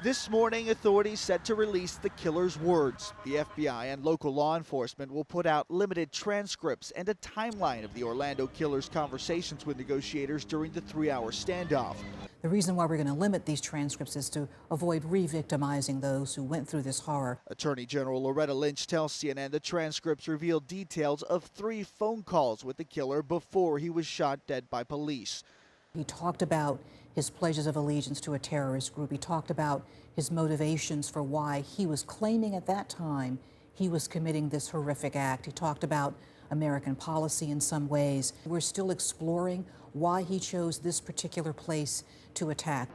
This morning, authorities set to release the killer's words. The FBI and local law enforcement will put out limited transcripts and a timeline of the Orlando killer's conversations with negotiators during the 3-hour standoff. The reason why we're going to limit these transcripts is to avoid re-victimizing those who went through this horror. Attorney General Loretta Lynch tells CNN the transcripts reveal details of 3 phone calls with the killer before he was shot dead by police. He talked about his pledges of allegiance to a terrorist group. He talked about his motivations for why he was claiming at that time he was committing this horrific act. He talked about American policy in some ways. We're still exploring why he chose this particular place to attack.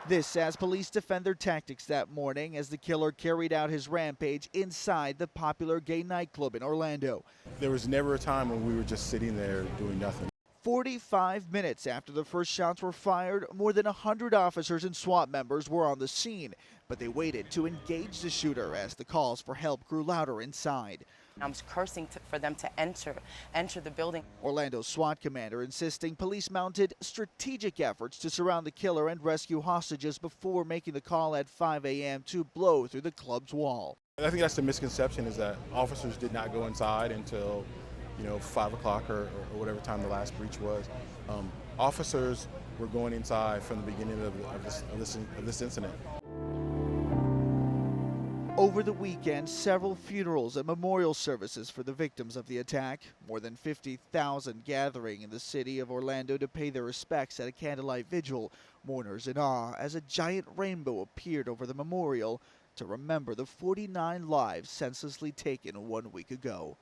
This as police defend their tactics that morning as the killer carried out his rampage inside the popular gay nightclub in Orlando. There was never a time when we were just sitting there doing nothing. 45 minutes after the first shots were fired, more than 100 officers and SWAT members were on the scene, but they waited to engage the shooter as the calls for help grew louder inside. I was cursing for them to enter the building. Orlando's SWAT commander insisting police mounted strategic efforts to surround the killer and rescue hostages before making the call at 5 a.m. to blow through the club's wall. I think that's the misconception, is that officers did not go inside until 5 o'clock or whatever time the last breach was. Officers were going inside from the beginning of this incident. Over the weekend, several funerals and memorial services for the victims of the attack. More than 50,000 gathering in the city of Orlando to pay their respects at a candlelight vigil. Mourners in awe as a giant rainbow appeared over the memorial to remember the 49 lives senselessly taken 1 week ago.